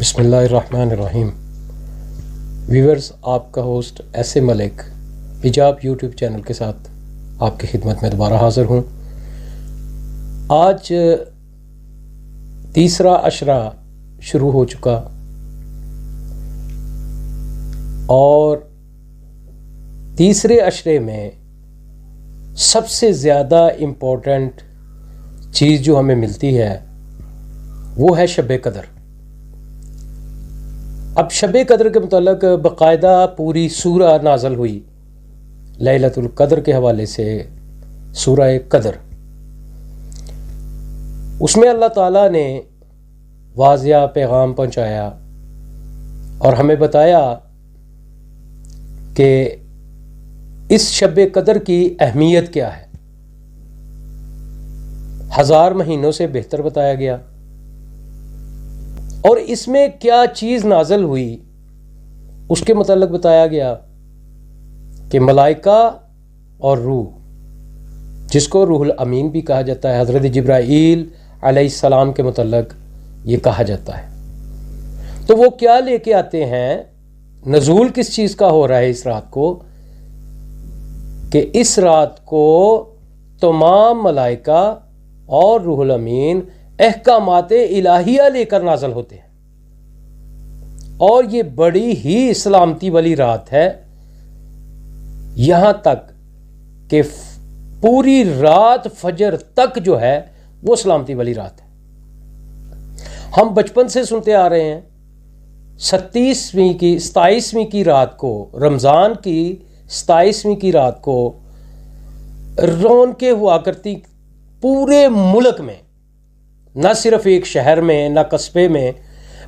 بسم اللہ الرحمن الرحیم۔ ویورز، آپ کا ہوسٹ ایس اے ملک حجاب یوٹیوب چینل کے ساتھ آپ کی خدمت میں دوبارہ حاضر ہوں۔ آج تیسرا عشرہ شروع ہو چکا اور تیسرے عشرے میں سب سے زیادہ امپورٹنٹ چیز جو ہمیں ملتی ہے وہ ہے شب قدر۔ اب شب قدر کے متعلق باقاعدہ پوری سورہ نازل ہوئی لیلۃ القدر کے حوالے سے، سورہ قدر۔ اس میں اللہ تعالیٰ نے واضح پیغام پہنچایا اور ہمیں بتایا کہ اس شب قدر کی اہمیت کیا ہے۔ 1000 مہینوں سے بہتر بتایا گیا، اور اس میں کیا چیز نازل ہوئی اس کے متعلق بتایا گیا کہ ملائکہ اور روح، جس کو روح الامین بھی کہا جاتا ہے، حضرت جبرائیل علیہ السلام کے متعلق یہ کہا جاتا ہے۔ تو وہ کیا لے کے آتے ہیں، نزول کس چیز کا ہو رہا ہے اس رات کو، کہ اس رات کو تمام ملائکہ اور روح الامین احکامات الہیہ لے کر نازل ہوتے ہیں، اور یہ بڑی ہی سلامتی والی رات ہے، یہاں تک کہ پوری رات فجر تک جو ہے وہ سلامتی والی رات ہے۔ ہم بچپن سے سنتے آ رہے ہیں 27ویں کی رات کو، رمضان کی 27ویں کی رات کو رونقیں ہوا کرتی پورے ملک میں، نہ صرف ایک شہر میں، نہ قصبے میں،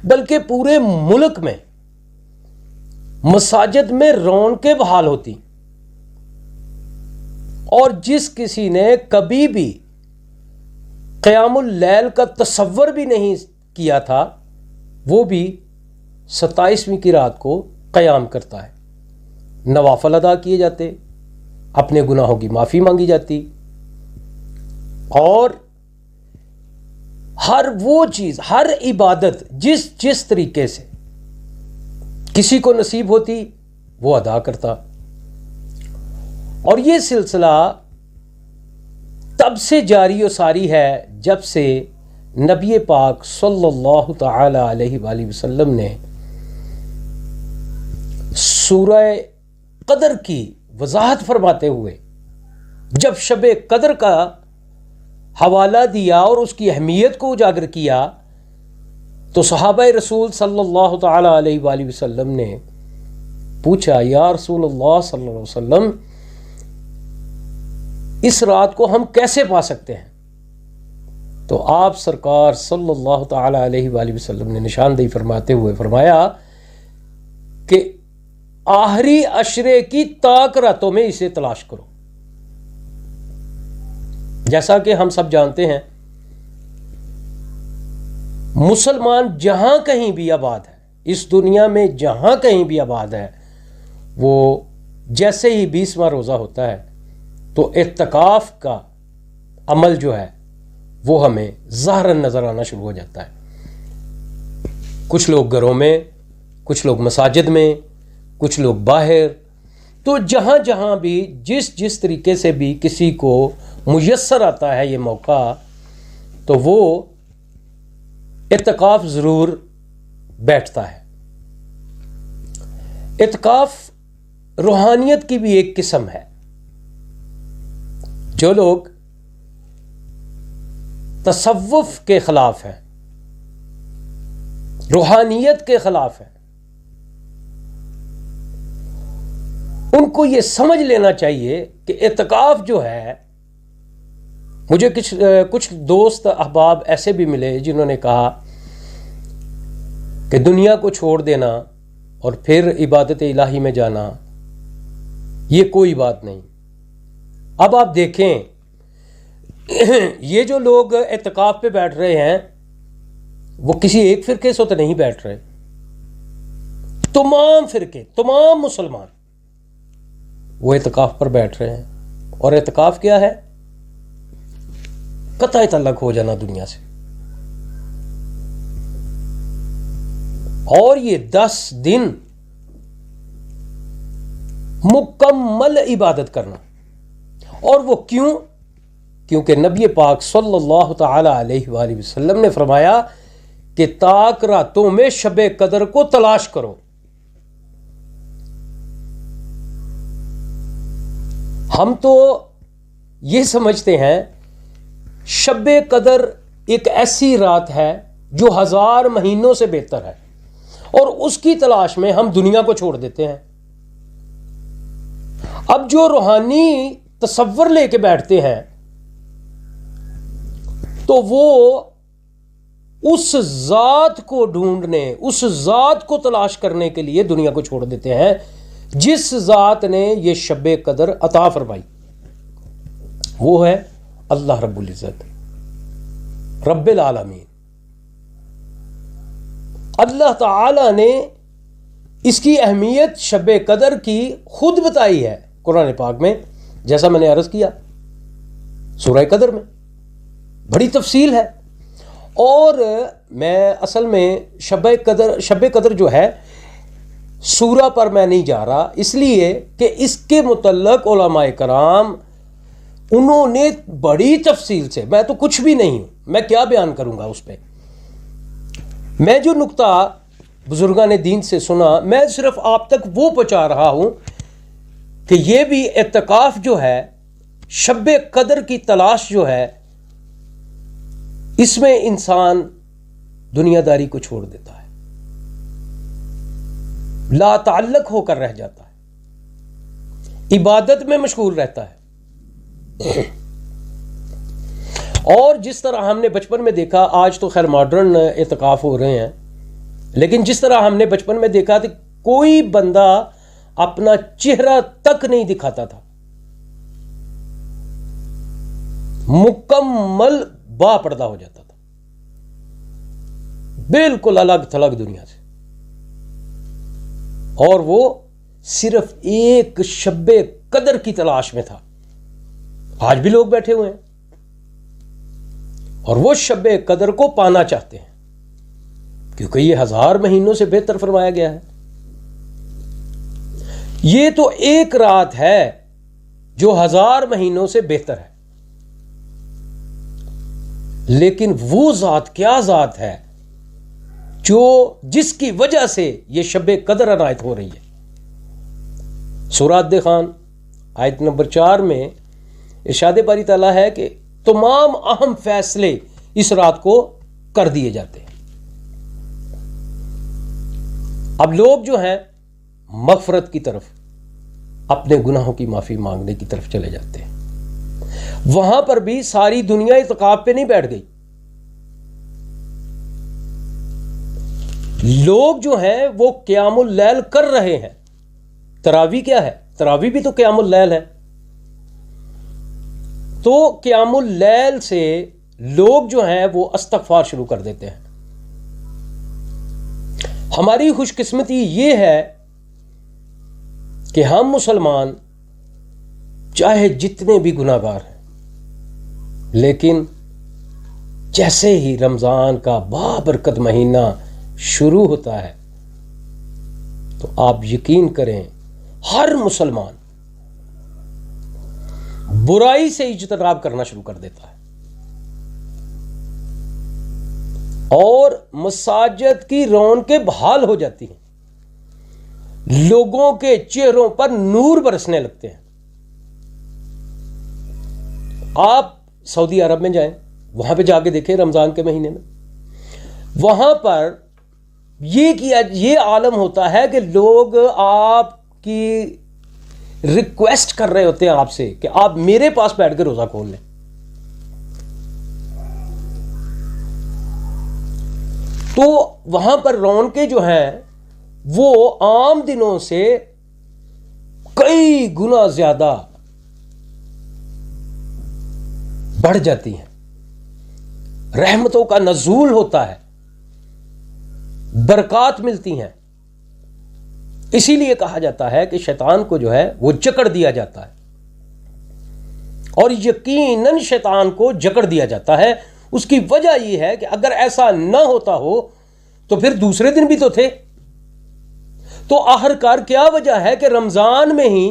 بلکہ پورے ملک میں مساجد میں رونقیں بحال ہوتی، اور جس کسی نے کبھی بھی قیام اللیل کا تصور بھی نہیں کیا تھا وہ بھی 27ویں کی رات کو قیام کرتا ہے۔ نوافل ادا کیے جاتے، اپنے گناہوں کی معافی مانگی جاتی، اور ہر وہ چیز، ہر عبادت جس طریقے سے کسی کو نصیب ہوتی وہ ادا کرتا۔ اور یہ سلسلہ تب سے جاری و ساری ہے جب سے نبی پاک صلی اللہ تعالی علیہ وآلہ وسلم نے سورہ قدر کی وضاحت فرماتے ہوئے جب شب قدر کا حوالہ دیا اور اس کی اہمیت کو اجاگر کیا، تو صحابہ رسول صلی اللہ تعالی علیہ وآلہ وسلم نے پوچھا، یا رسول اللہ صلی اللہ علیہ وسلم، اس رات کو ہم کیسے پا سکتے ہیں؟ تو آپ سرکار صلی اللہ تعالی علیہ وآلہ وسلم نے نشاندہی فرماتے ہوئے فرمایا کہ آخری عشرے کی تاک راتوں میں اسے تلاش کرو۔ جیسا کہ ہم سب جانتے ہیں، مسلمان جہاں کہیں بھی آباد ہے، اس دنیا میں جہاں کہیں بھی آباد ہے، وہ جیسے ہی 20واں روزہ ہوتا ہے تو اعتکاف کا عمل جو ہے وہ ہمیں ظاہراً نظر آنا شروع ہو جاتا ہے۔ کچھ لوگ گھروں میں، کچھ لوگ مساجد میں، کچھ لوگ باہر، تو جہاں جہاں بھی جس طریقے سے بھی کسی کو میسر آتا ہے یہ موقع، تو وہ اعتکاف ضرور بیٹھتا ہے۔ اعتکاف روحانیت کی بھی ایک قسم ہے۔ جو لوگ تصوف کے خلاف ہیں، روحانیت کے خلاف ہیں، ان کو یہ سمجھ لینا چاہیے کہ اعتکاف جو ہے، مجھے کچھ دوست احباب ایسے بھی ملے جنہوں نے کہا کہ دنیا کو چھوڑ دینا اور پھر عبادت الہی میں جانا یہ کوئی بات نہیں۔ اب آپ دیکھیں، یہ جو لوگ اعتکاف پہ بیٹھ رہے ہیں وہ کسی ایک فرقے سے تو نہیں بیٹھ رہے، تمام فرقے، تمام مسلمان وہ اعتکاف پر بیٹھ رہے ہیں۔ اور اعتکاف کیا ہے؟ قطع تعلق ہو جانا دنیا سے۔ اور یہ 10 دن مکمل عبادت کرنا. اور وہ کیوں؟ کیونکہ نبی پاک صلی اللہ تعالی علیہ وآلہ وسلم نے فرمایا کہ تاک راتوں میں شب قدر کو تلاش کرو. ہم تو یہ سمجھتے ہیں شب قدر ایک ایسی رات ہے جو 1000 مہینوں سے بہتر ہے، اور اس کی تلاش میں ہم دنیا کو چھوڑ دیتے ہیں. اب جو روحانی تصور لے کے بیٹھتے ہیں تو وہ اس ذات کو ڈھونڈنے، اس ذات کو تلاش کرنے کے لیے دنیا کو چھوڑ دیتے ہیں جس ذات نے یہ شب قدر عطا فرمائی. وہ ہے اللہ رب العزت، رب العالمین. اللہ تعالی نے اس کی اہمیت شب قدر کی خود بتائی ہے قرآن پاک میں، جیسا میں نے عرض کیا سورہ قدر میں بڑی تفصیل ہے. اور میں اصل میں شب قدر جو ہے سورہ پر میں نہیں جا رہا، اس لیے کہ اس کے متعلق علماء کرام انہوں نے بڑی تفصیل سے، میں تو کچھ بھی نہیں ہوں، میں کیا بیان کروں گا اس پہ. میں جو نقطہ بزرگان دین سے سنا میں صرف آپ تک وہ پہنچا رہا ہوں کہ یہ بھی اعتکاف جو ہے، شب قدر کی تلاش جو ہے، اس میں انسان دنیا داری کو چھوڑ دیتا ہے، لا تعلق ہو کر رہ جاتا ہے، عبادت میں مشغول رہتا ہے. اور جس طرح ہم نے بچپن میں دیکھا، آج تو خیر ماڈرن اعتکاف ہو رہے ہیں، لیکن جس طرح ہم نے بچپن میں دیکھا کہ کوئی بندہ اپنا چہرہ تک نہیں دکھاتا تھا، مکمل با پردہ ہو جاتا تھا، بالکل الگ تھلگ دنیا سے، اور وہ صرف ایک شب قدر کی تلاش میں تھا. آج بھی لوگ بیٹھے ہوئے ہیں اور وہ شب قدر کو پانا چاہتے ہیں کیونکہ یہ 1000 مہینوں سے بہتر فرمایا گیا ہے. یہ تو ایک رات ہے جو 1000 مہینوں سے بہتر ہے، لیکن وہ ذات کیا ذات ہے جس کی وجہ سے یہ شب قدر عنایت ہو رہی ہے. سورہ خان آیت نمبر 4 میں ارشاد باری تعالیٰ ہے کہ تمام اہم فیصلے اس رات کو کر دیے جاتے ہیں. اب لوگ جو ہیں مغفرت کی طرف، اپنے گناہوں کی معافی مانگنے کی طرف چلے جاتے ہیں. وہاں پر بھی ساری دنیا اعتکاف پہ نہیں بیٹھ گئی. لوگ جو ہیں وہ قیام اللیل کر رہے ہیں. تراویح کیا ہے؟ تراویح بھی تو قیام اللیل ہے. تو قیام اللیل سے لوگ جو ہیں وہ استغفار شروع کر دیتے ہیں. ہماری خوش قسمتی یہ ہے کہ ہم مسلمان چاہے جتنے بھی گناہ گار ہیں، لیکن جیسے ہی رمضان کا بابرکت مہینہ شروع ہوتا ہے تو آپ یقین کریں ہر مسلمان برائی سے اجتناب کرنا شروع کر دیتا ہے، اور مساجد کی رونقیں بحال ہو جاتی ہیں، لوگوں کے چہروں پر نور برسنے لگتے ہیں. آپ سعودی عرب میں جائیں، وہاں پہ جا کے دیکھیں رمضان کے مہینے میں، وہاں پر یہ عالم ہوتا ہے کہ لوگ آپ کی ریکویسٹ کر رہے ہوتے ہیں آپ سے کہ آپ میرے پاس بیٹھ کے روزہ کھول لیں. تو وہاں پر رونقیں جو ہیں وہ عام دنوں سے کئی گنا زیادہ بڑھ جاتی ہیں. رحمتوں کا نزول ہوتا ہے، برکات ملتی ہیں. اسی لیے کہا جاتا ہے کہ شیطان کو جو ہے وہ جکڑ دیا جاتا ہے، اور یقیناً شیطان کو جکڑ دیا جاتا ہے. اس کی وجہ یہ ہے کہ اگر ایسا نہ ہوتا ہو تو پھر دوسرے دن بھی تو تھے. تو آخرکار کیا وجہ ہے کہ رمضان میں ہی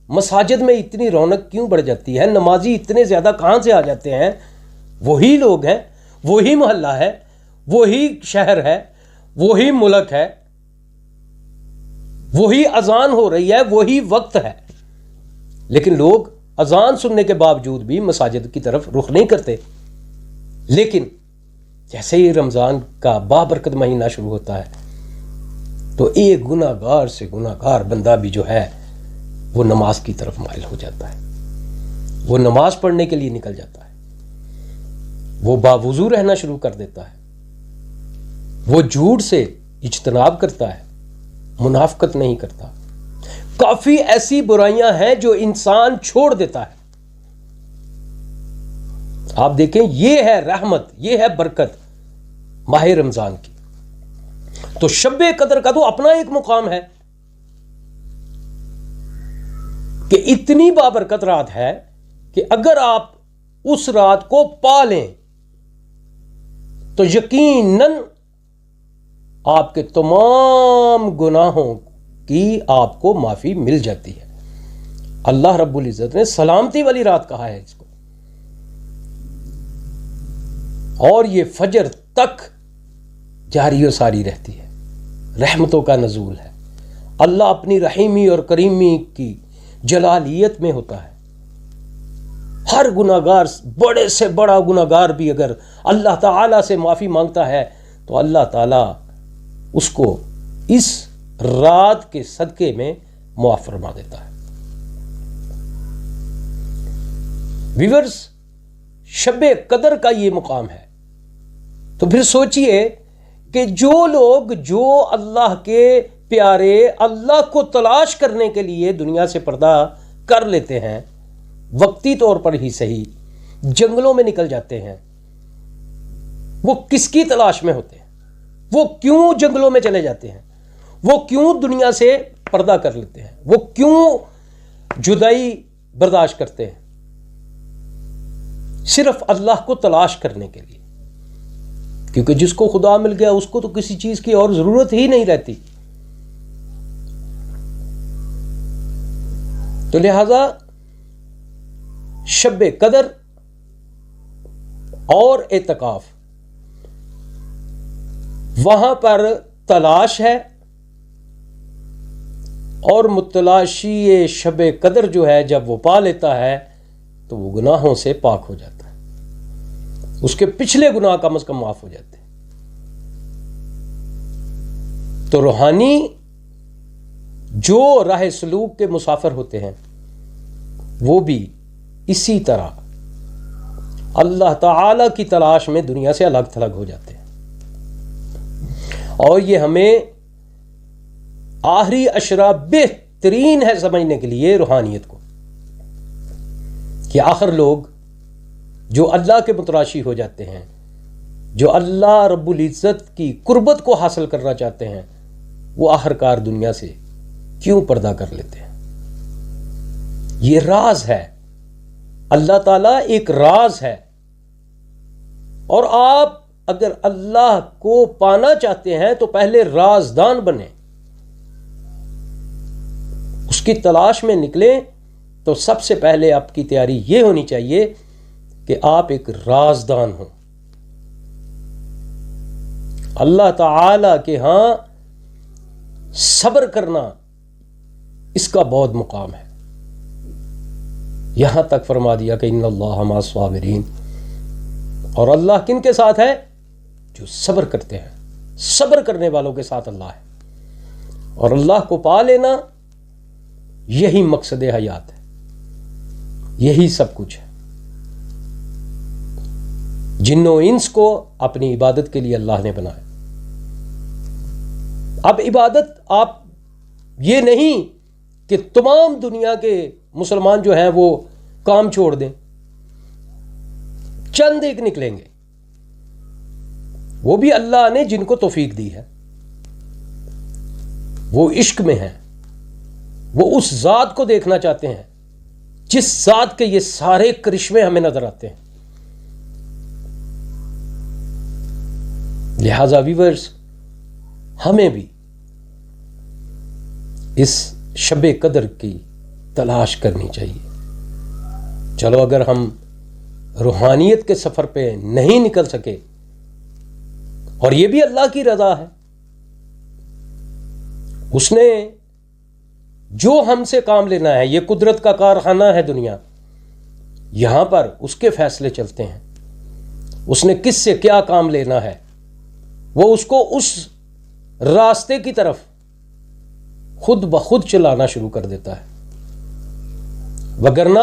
مساجد میں اتنی رونق کیوں بڑھ جاتی ہے؟ نمازی اتنے زیادہ کہاں سے آ جاتے ہیں؟ وہی لوگ ہیں، وہی محلہ ہے، وہی شہر ہے، وہی ملک ہے، وہی اذان ہو رہی ہے، وہی وقت ہے، لیکن لوگ اذان سننے کے باوجود بھی مساجد کی طرف رخ نہیں کرتے. لیکن جیسے ہی رمضان کا بابرکت مہینہ شروع ہوتا ہے تو ایک گناہ گار سے گناہ گار بندہ بھی جو ہے وہ نماز کی طرف مائل ہو جاتا ہے، وہ نماز پڑھنے کے لیے نکل جاتا ہے، وہ باوضو رہنا شروع کر دیتا ہے، وہ جھوٹ سے اجتناب کرتا ہے، منافقت نہیں کرتا. کافی ایسی برائیاں ہیں جو انسان چھوڑ دیتا ہے. آپ دیکھیں، یہ ہے رحمت، یہ ہے برکت ماہ رمضان کی. تو شب قدر کا تو اپنا ایک مقام ہے کہ اتنی بابرکت رات ہے کہ اگر آپ اس رات کو پا لیں تو یقیناً آپ کے تمام گناہوں کی آپ کو معافی مل جاتی ہے. اللہ رب العزت نے سلامتی والی رات کہا ہے اس کو، اور یہ فجر تک جاری و ساری رہتی ہے، رحمتوں کا نزول ہے. اللہ اپنی رحیمی اور کریمی کی جلالیت میں ہوتا ہے. ہر گناہ گار، بڑے سے بڑا گناہ گار بھی اگر اللہ تعالیٰ سے معافی مانگتا ہے تو اللہ تعالیٰ اس کو اس رات کے صدقے میں معاف فرما دیتا ہے. ویورز، شب قدر کا یہ مقام ہے. تو پھر سوچئے کہ جو لوگ جو اللہ کے پیارے اللہ کو تلاش کرنے کے لیے دنیا سے پردہ کر لیتے ہیں، وقتی طور پر ہی صحیح، جنگلوں میں نکل جاتے ہیں، وہ کس کی تلاش میں ہوتے ہیں؟ وہ کیوں جنگلوں میں چلے جاتے ہیں؟ وہ کیوں دنیا سے پردہ کر لیتے ہیں؟ وہ کیوں جدائی برداشت کرتے ہیں؟ صرف اللہ کو تلاش کرنے کے لیے. کیونکہ جس کو خدا مل گیا اس کو تو کسی چیز کی اور ضرورت ہی نہیں رہتی. تو لہذا شب قدر اور اعتکاف، وہاں پر تلاش ہے، اور متلاشی شب قدر جو ہے جب وہ پا لیتا ہے تو وہ گناہوں سے پاک ہو جاتا ہے، اس کے پچھلے گناہ کم از کم معاف ہو جاتے ہیں. تو روحانی جو راہ سلوک کے مسافر ہوتے ہیں وہ بھی اسی طرح اللہ تعالی کی تلاش میں دنیا سے الگ تھلگ ہو جاتے ہیں. اور یہ ہمیں آخری اشرا بہترین ہے سمجھنے کے لیے روحانیت کو، کہ آخر لوگ جو اللہ کے متلاشی ہو جاتے ہیں، جو اللہ رب العزت کی قربت کو حاصل کرنا چاہتے ہیں، وہ آخرکار دنیا سے کیوں پردہ کر لیتے ہیں. یہ راز ہے، اللہ تعالیٰ ایک راز ہے. اور آپ اگر اللہ کو پانا چاہتے ہیں تو پہلے رازدان بنیں، اس کی تلاش میں نکلیں. تو سب سے پہلے آپ کی تیاری یہ ہونی چاہیے کہ آپ ایک رازدان ہوں. اللہ تعالی کے ہاں صبر کرنا اس کا بہت مقام ہے. یہاں تک فرما دیا کہ ان اللہ مع الصابرین، اور اللہ کن کے ساتھ ہے؟ جو صبر کرتے ہیں. صبر کرنے والوں کے ساتھ اللہ ہے. اور اللہ کو پا لینا یہی مقصد حیات ہے، یہی سب کچھ ہے. جن و انس کو اپنی عبادت کے لیے اللہ نے بنایا. اب عبادت آپ یہ نہیں کہ تمام دنیا کے مسلمان جو ہیں وہ کام چھوڑ دیں، چند ایک نکلیں گے، وہ بھی اللہ نے جن کو توفیق دی ہے، وہ عشق میں ہیں، وہ اس ذات کو دیکھنا چاہتے ہیں جس ذات کے یہ سارے کرشمے ہمیں نظر آتے ہیں. لہذا ویورز، ہمیں بھی اس شب قدر کی تلاش کرنی چاہیے. چلو اگر ہم روحانیت کے سفر پہ نہیں نکل سکے، اور یہ بھی اللہ کی رضا ہے، اس نے جو ہم سے کام لینا ہے، یہ قدرت کا کارخانہ ہے دنیا، یہاں پر اس کے فیصلے چلتے ہیں. اس نے کس سے کیا کام لینا ہے، وہ اس کو اس راستے کی طرف خود بخود چلانا شروع کر دیتا ہے. وگرنہ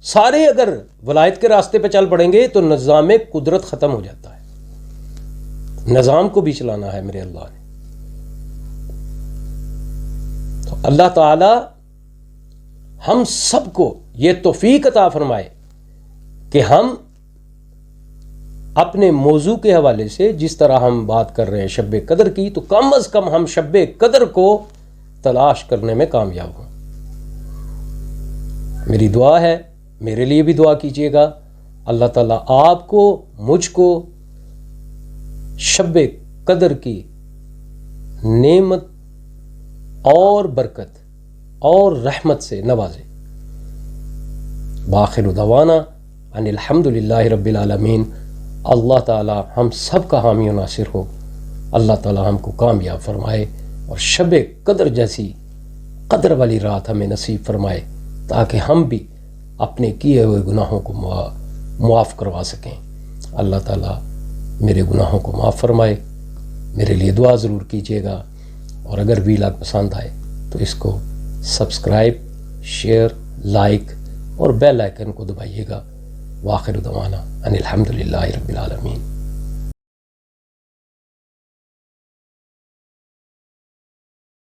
سارے اگر ولایت کے راستے پہ چل پڑیں گے تو نظام قدرت ختم ہو جاتا ہے. نظام کو بھی چلانا ہے میرے اللہ نے. تو اللہ تعالی ہم سب کو یہ توفیق عطا فرمائے کہ ہم اپنے موضوع کے حوالے سے جس طرح ہم بات کر رہے ہیں شب قدر کی، تو کم از کم ہم شب قدر کو تلاش کرنے میں کامیاب ہوں. میری دعا ہے، میرے لیے بھی دعا کیجیے گا. اللہ تعالیٰ آپ کو، مجھ کو شب قدر کی نعمت اور برکت اور رحمت سے نوازے. بآخر دعوانا ان الحمد للہ رب العالمین. اللہ تعالیٰ ہم سب کا حامی و ناصر ہو. اللہ تعالیٰ ہم کو کامیاب فرمائے اور شب قدر جیسی قدر والی رات ہمیں نصیب فرمائے، تاکہ ہم بھی اپنے کیے ہوئے گناہوں کو معاف کروا سکیں. اللہ تعالیٰ میرے گناہوں کو معاف فرمائے. میرے لیے دعا ضرور کیجیے گا، اور اگر ویلاگ پسند آئے تو اس کو سبسکرائب، شیئر، لائک اور بیل آئیکن کو دبائیے گا. وآخر دعوانا ان الحمد للہ رب العالمین.